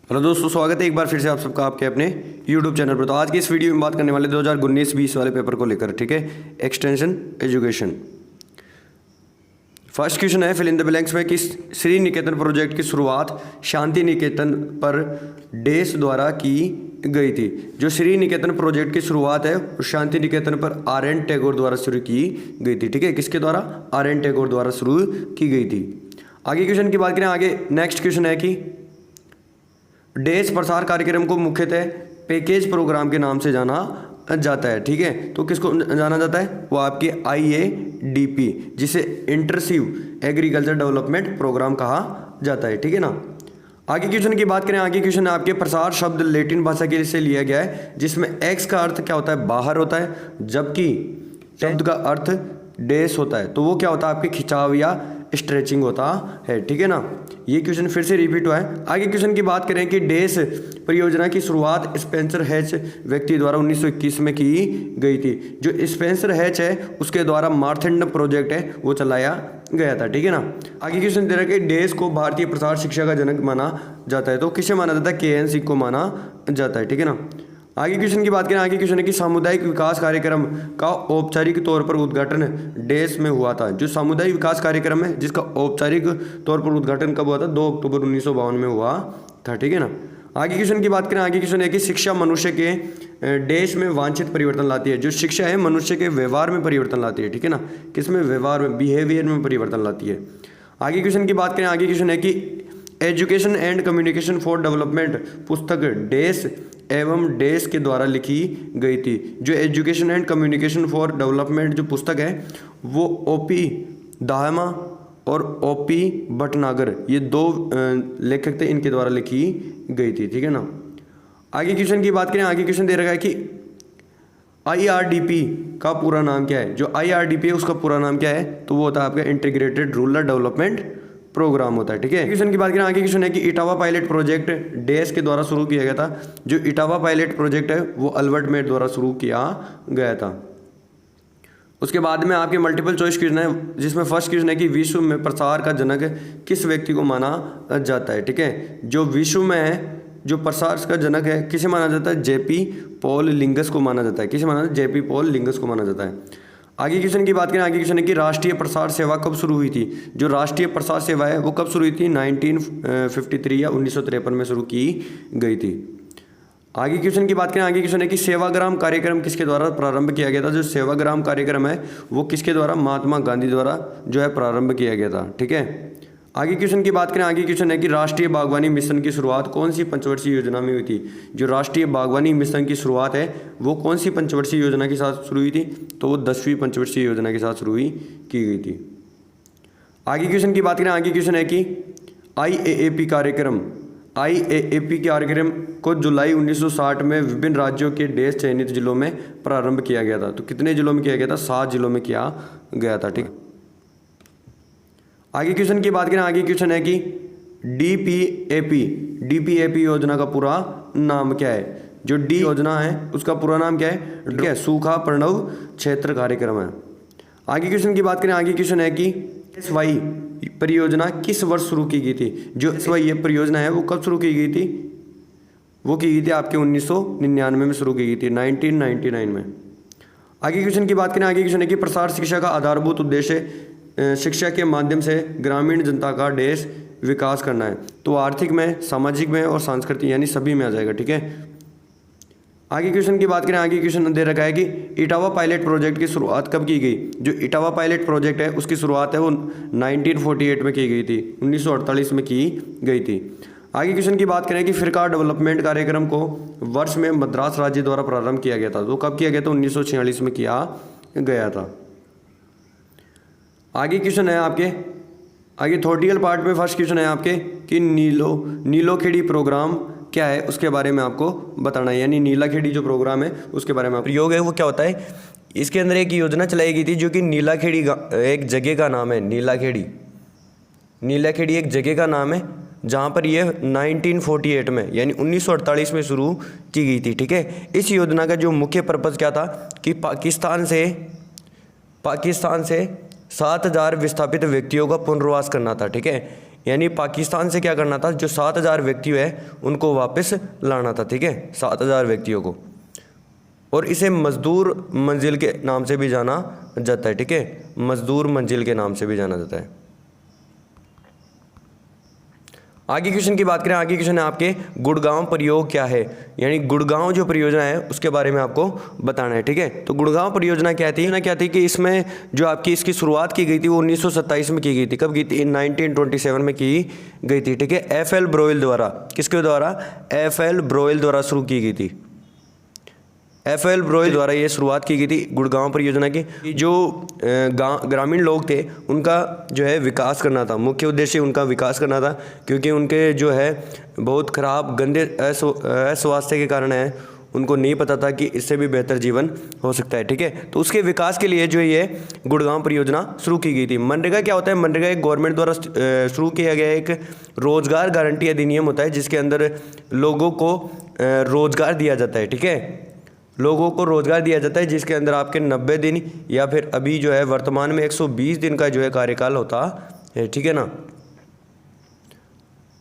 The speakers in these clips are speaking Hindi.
हेलो दोस्तों, स्वागत है एक बार फिर से आप सबका आपके अपने YouTube चैनल पर। तो आज की इस वीडियो में बात करने वाले 2019-20 वाले पेपर को लेकर, ठीक है, एक्सटेंशन एजुकेशन। फर्स्ट क्वेश्चन है, फिल इन द ब्लैंक्स में कि श्री निकेतन प्रोजेक्ट की शुरुआत शांति निकेतन पर डेस द्वारा की गई थी। जो श्री निकेतन प्रोजेक्ट की शुरुआत है वो शांति निकेतन पर आर.एन. टैगोर द्वारा शुरू की गई थी, ठीक है। किसके द्वारा? आर.एन. टैगोर द्वारा शुरू की गई थी। आगे क्वेश्चन की बात करें, आगे नेक्स्ट क्वेश्चन है कि डेस प्रसार कार्यक्रम को मुख्यतः पैकेज प्रोग्राम के नाम से जाना जाता है, ठीक है। तो किसको जाना जाता है? वो आपकी IADP, जिसे इंटेंसिव एग्रीकल्चर डेवलपमेंट प्रोग्राम कहा जाता है, ठीक है ना। आगे क्वेश्चन की बात करें, आगे क्वेश्चन है आपके प्रसार शब्द लैटिन भाषा के से लिया गया है, जिसमें एक्स का अर्थ क्या होता है? बाहर होता है, जबकि शब्द का अर्थ डेस होता है, तो वो क्या होता है? आपके खिंचाव या स्ट्रेचिंग होता है, ठीक है ना। ये क्वेश्चन फिर से रिपीट हुआ है। आगे क्वेश्चन की बात करें कि डेस परियोजना की शुरुआत स्पेंसर हैच व्यक्ति द्वारा 1921 में की गई थी। जो स्पेंसर हैच है उसके द्वारा मार्थंड प्रोजेक्ट है वो चलाया गया था, ठीक है ना। आगे क्वेश्चन दे रहा है कि डेस को भारतीय प्रसार शिक्षा का जनक माना जाता है, तो किसे माना जाता है? KN सिंह को माना जाता है, ठीक है ना। आगे क्वेश्चन की बात करें, आगे क्वेश्चन है कि सामुदायिक विकास कार्यक्रम का औपचारिक तौर पर उद्घाटन डेस में हुआ था। जो सामुदायिक विकास कार्यक्रम है जिसका औपचारिक तौर पर उद्घाटन कब हुआ था? 2 अक्टूबर 1952 में हुआ था, ठीक है ना। आगे क्वेश्चन की बात करें, आगे क्वेश्चन है कि शिक्षा मनुष्य के देश में वांछित परिवर्तन लाती है। जो शिक्षा है मनुष्य के व्यवहार में परिवर्तन लाती है, ठीक है ना। किसमें? व्यवहार में, बिहेवियर में परिवर्तन लाती है। आगे क्वेश्चन की बात करें, आगे क्वेश्चन है कि education and communication for development पुस्तक डेस एवं डेस के द्वारा लिखी गई थी। जो education and communication for development जो पुस्तक है वो OP दाहमा और OP भटनागर, ये 2 लेखक थे, इनके द्वारा लिखी गई थी, ठीक है ना। आगे क्वेश्चन की बात करें, आगे क्वेश्चन दे रखा है कि IRDP का पूरा नाम क्या है। जो IRDP है उसका पूरा नाम क्या है? तो वो होता है आपका इंटीग्रेटेड रूरल डेवलपमेंट प्रोग्राम होता है, ठीक है। क्वेश्चन की बात करें, आगे क्वेश्चन है कि इटावा पायलट प्रोजेक्ट डेस के द्वारा शुरू किया गया था। जो इटावा पायलट प्रोजेक्ट है वो अल्बर्ट मेट द्वारा शुरू किया गया था। उसके बाद में आपके मल्टीपल चॉइस क्वेश्चन है, जिसमें फर्स्ट क्वेश्चन है कि विश्व में प्रसार का जनक किस व्यक्ति को माना जाता है, ठीक है। जो विश्व में है जो प्रसार का जनक है किसे माना जाता है? JP पॉल लिंगस को माना जाता है। किसे माना जाता है? JP पॉल लिंगस को माना जाता है। आगे क्वेश्चन की बात करें, आगे क्वेश्चन है कि राष्ट्रीय प्रसार सेवा कब शुरू हुई थी। जो राष्ट्रीय प्रसार सेवा है वो कब शुरू हुई थी? 1953 या 1953 में शुरू की गई थी। आगे क्वेश्चन की बात करें, आगे क्वेश्चन है कि सेवाग्राम कार्यक्रम किसके द्वारा प्रारंभ किया गया था। जो सेवाग्राम कार्यक्रम है वो किसके द्वारा? महात्मा गांधी द्वारा जो है प्रारंभ किया गया था, ठीक है। आगे क्वेश्चन की बात करें, आगे क्वेश्चन है कि राष्ट्रीय बागवानी मिशन की शुरुआत कौन सी पंचवर्षीय योजना में हुई थी। जो राष्ट्रीय बागवानी मिशन की शुरुआत है वो कौन सी पंचवर्षीय योजना के साथ शुरू हुई थी? तो वो 10वीं पंचवर्षीय योजना के साथ शुरू की गई थी। आगे क्वेश्चन की बात करें, आगे क्वेश्चन है कि IAAP कार्यक्रम को जुलाई 1960 में विभिन्न राज्यों के डेस चयनित जिलों में प्रारंभ किया गया था। तो कितने जिलों में किया गया था? 7 जिलों में किया गया था, ठीक। आगे क्वेश्चन की बात करें, आगे क्वेश्चन है कि DPAP योजना का पूरा नाम क्या है। जो D योजना है उसका पूरा नाम क्या है? ठीक है, सूखा प्रणव क्षेत्र कार्यक्रम है। आगे क्वेश्चन की बात करें, आगे क्वेश्चन है कि SY परियोजना किस वर्ष शुरू की गई थी। जो SY ये परियोजना है वो कब शुरू की गई थी? वो की गई थी आपके 1999 में शुरू की गई थी, 1999 में। आगे क्वेश्चन की बात करें, आगे क्वेश्चन है कि प्रसार शिक्षा का आधारभूत उद्देश्य शिक्षा के माध्यम से ग्रामीण जनता का देश विकास करना है। तो आर्थिक में, सामाजिक में और सांस्कृतिक यानी सभी में आ जाएगा, ठीक है। आगे क्वेश्चन की बात करें, आगे क्वेश्चन दे रखा है कि इटावा पायलट प्रोजेक्ट की शुरुआत कब की गई। जो इटावा पायलट प्रोजेक्ट है उसकी शुरुआत है वो 1948 में की गई थी, 1948 में की गई थी। आगे क्वेश्चन की बात करें कि फिरका डेवलपमेंट कार्यक्रम को वर्ष में मद्रास राज्य द्वारा प्रारंभ किया गया था। तो कब किया गया था? 1946 में किया गया था। आगे क्वेश्चन है आपके, आगे थोटियल पार्ट में फर्स्ट क्वेश्चन है आपके कि नीलोखेड़ी प्रोग्राम क्या है उसके बारे में आपको बताना है। यानी नीलाखेड़ी जो प्रोग्राम है उसके बारे में आप प्रयोग है वो क्या होता है। इसके अंदर एक योजना चलाई गई थी जो कि नीलाखेड़ी एक जगह का नाम है। नीलाखेड़ी एक जगह का नाम है जहाँ पर ये 1948 में यानी 1948 में शुरू की गई थी, ठीक है। इस योजना का जो मुख्य पर्पज़ क्या था कि पाकिस्तान से 7,000 विस्थापित व्यक्तियों का पुनर्वास करना था, ठीक है। यानी पाकिस्तान से क्या करना था, जो 7,000 व्यक्ति है उनको वापस लाना था, ठीक है, 7,000 व्यक्तियों को। और इसे मजदूर मंजिल के नाम से भी जाना जाता है, ठीक है, मजदूर मंजिल के नाम से भी जाना जाता है। आगे क्वेश्चन की बात करें, आगे क्वेश्चन है आपके गुड़गांव प्रयोग क्या है, यानी गुड़गांव जो परियोजना है उसके बारे में आपको बताना है, ठीक है। तो गुड़गांव परियोजना क्या थी कि इसमें जो आपकी इसकी शुरुआत की गई थी वो 1927 में की गई थी। कब की थी? 1927 में की गई थी, ठीक है। एफ.एल. ब्रोइल द्वारा, किसके द्वारा? एफ.एल. ब्रोइल द्वारा शुरू की गई थी। एफ.एल. ब्रोइल द्वारा ये शुरुआत की गई थी गुड़गांव परियोजना की। जो ग्रामीण लोग थे उनका जो है विकास करना था, मुख्य उद्देश्य उनका विकास करना था, क्योंकि उनके जो है बहुत खराब गंदे अस्वास्थ्य के कारण है, उनको नहीं पता था कि इससे भी बेहतर जीवन हो सकता है, ठीक है। तो उसके विकास के लिए जो ये गुड़गांव परियोजना शुरू की गई थी। मनरेगा क्या होता है? मनरेगा एक गवर्नमेंट द्वारा शुरू किया गया एक रोजगार गारंटी अधिनियम होता है, जिसके अंदर लोगों को रोजगार दिया जाता है, ठीक है, लोगों को रोजगार दिया जाता है, जिसके अंदर आपके 90 दिन या फिर अभी जो है वर्तमान में 120 दिन का जो है कार्यकाल होता है, ठीक है ना।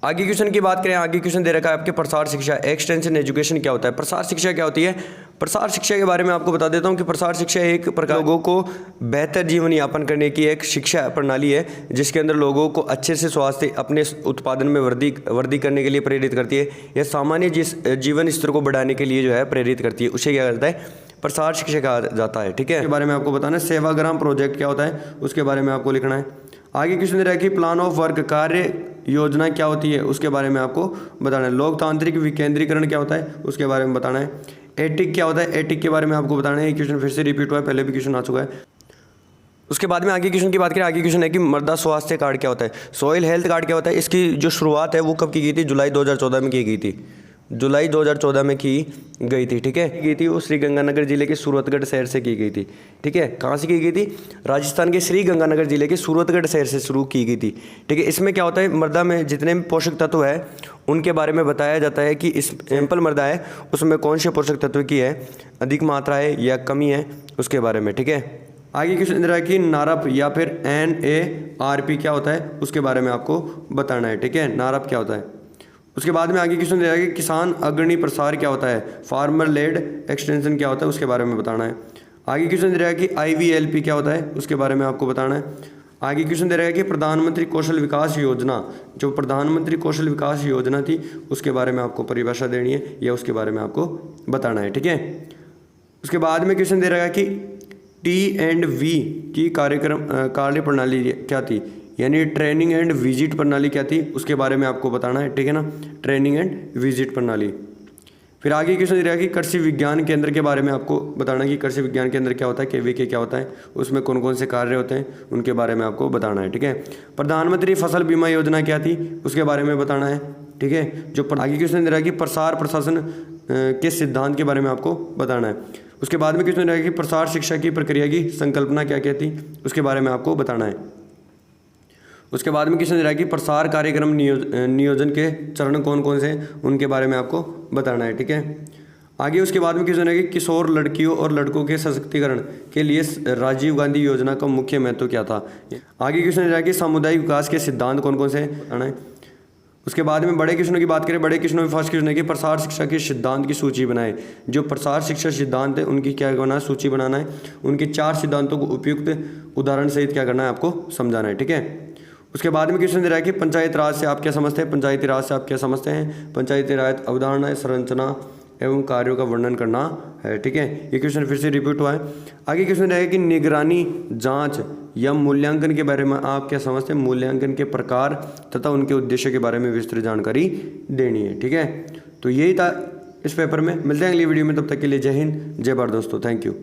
आगे क्वेश्चन की बात करें, आगे क्वेश्चन दे रखा है आपके प्रसार शिक्षा, एक्सटेंशन एजुकेशन क्या होता है? प्रसार शिक्षा क्या होती है? प्रसार शिक्षा के बारे में आपको बता देता हूं कि प्रसार शिक्षा एक प्रकार लोगों को बेहतर जीवन यापन करने की एक शिक्षा प्रणाली है, जिसके अंदर लोगों को अच्छे से स्वास्थ्य अपने उत्पादन में वृद्धि करने के लिए प्रेरित करती है, या सामान्य जीवन स्तर को बढ़ाने के लिए जो है प्रेरित करती है, उसे क्या करता है? प्रसार शिक्षा कहा जाता है, ठीक है। इसके बारे में आपको बताना है। सेवाग्राम प्रोजेक्ट क्या होता है उसके बारे में आपको लिखना है। आगे क्वेश्चन दे रहा है कि प्लान ऑफ वर्क, कार्य योजना क्या होती है उसके बारे में आपको बताना है। लोकतांत्रिक विकेंद्रीकरण क्या होता है उसके बारे में बताना है। एटिक क्या होता है? एटिक के बारे में आपको बताना है। क्वेश्चन फिर से रिपीट हुआ है, पहले भी क्वेश्चन आ चुका है। उसके बाद में आगे क्वेश्चन की बात करें, आगे क्वेश्चन है कि मृदा स्वास्थ्य कार्ड क्या होता है, सॉइल हेल्थ कार्ड क्या होता है। इसकी जो शुरुआत है वो कब की गई थी? जुलाई 2014 में की गई थी, जुलाई 2014 में की गई थी, ठीक है। की थी वो श्री गंगानगर जिले के सूरतगढ़ शहर से की गई थी, ठीक है। कहाँ से की गई थी? राजस्थान के श्री गंगानगर जिले के सूरतगढ़ शहर से शुरू की गई थी, ठीक है। इसमें क्या होता है? मृदा में जितने भी पोषक तत्व है उनके बारे में बताया जाता है कि इस सैंपल मृदा है उसमें कौन से पोषक तत्व की है अधिक मात्रा है या कमी है उसके बारे में, ठीक है। आगे क्वेश्चन दे रहा है कि नारप या फिर NARP क्या होता है उसके बारे में आपको बताना है, ठीक है। नारप क्या होता है। उसके बाद में आगे क्वेश्चन दे रहा है कि किसान अग्रणी प्रसार क्या होता है, फार्मर लेड एक्सटेंशन क्या होता है उसके बारे में बताना है। आगे क्वेश्चन दे रहा है कि IVLP क्या होता है उसके बारे में आपको बताना है। आगे क्वेश्चन दे रहा है कि प्रधानमंत्री कौशल विकास योजना, जो प्रधानमंत्री कौशल विकास योजना थी उसके बारे में आपको परिभाषा देनी है या उसके बारे में आपको बताना है, ठीक है। उसके बाद में क्वेश्चन दे रहा है कि T&V की कार्य प्रणाली क्या थी, यानी ट्रेनिंग एंड विजिट प्रणाली क्या थी उसके बारे में आपको बताना है, ठीक है ना, ट्रेनिंग एंड विजिट प्रणाली। फिर आगे क्वेश्चन दे रहा है कि कृषि विज्ञान केंद्र के बारे में आपको बताना है कि कृषि विज्ञान केंद्र क्या होता है, KVK क्या होता है, उसमें कौन कौन से कार्य होते हैं उनके बारे में आपको बताना है, ठीक है। प्रधानमंत्री फसल बीमा योजना क्या थी उसके बारे में बताना है, ठीक है। जो आगे क्वेश्चन दे रहा है कि प्रसार प्रशासन के सिद्धांत के बारे में आपको बताना है। उसके बाद में क्वेश्चन दे रहा है कि प्रसार शिक्षा की प्रक्रिया की संकल्पना क्या क्या थी उसके बारे में आपको बताना है। उसके बाद में क्वेश्चन दे रहा है कि प्रसार कार्यक्रम नियोजन के चरण कौन कौन से हैं उनके बारे में आपको बताना है, ठीक है। आगे उसके बाद में क्वेश्चन है कि किशोर लड़कियों और लड़कों के सशक्तिकरण के लिए राजीव गांधी योजना का मुख्य महत्व क्या था। आगे क्वेश्चन दे रहा है कि सामुदायिक विकास के सिद्धांत कौन कौन से बताना है। उसके बाद में बड़े क्वेश्चनों की बात करें, बड़े क्वेश्चनों में फर्स्ट क्वेश्चन है कि प्रसार शिक्षा के सिद्धांत की सूची बनाए। जो प्रसार शिक्षा सिद्धांत है उनकी क्या करना है, सूची बनाना है। उनके 4 सिद्धांतों को उपयुक्त उदाहरण सहित क्या करना है, आपको समझाना है, ठीक है। उसके बाद में क्वेश्चन दे रहा है कि पंचायत राज से आप क्या समझते हैं, पंचायती राज से आप क्या समझते हैं। पंचायती राज अवधारणा, संरचना एवं कार्यों का वर्णन करना है, ठीक है। ये क्वेश्चन फिर से रिपीट हुआ है। आगे क्वेश्चन रहेगा कि निगरानी, जांच या मूल्यांकन के बारे में आप क्या समझते हैं। मूल्यांकन के प्रकार तथा उनके उद्देश्य के बारे में विस्तृत जानकारी देनी है, ठीक है। तो यही था इस पेपर में। मिलते हैं अगली वीडियो में, तब तक के लिए जय हिंद, जय भारत दोस्तों, थैंक यू।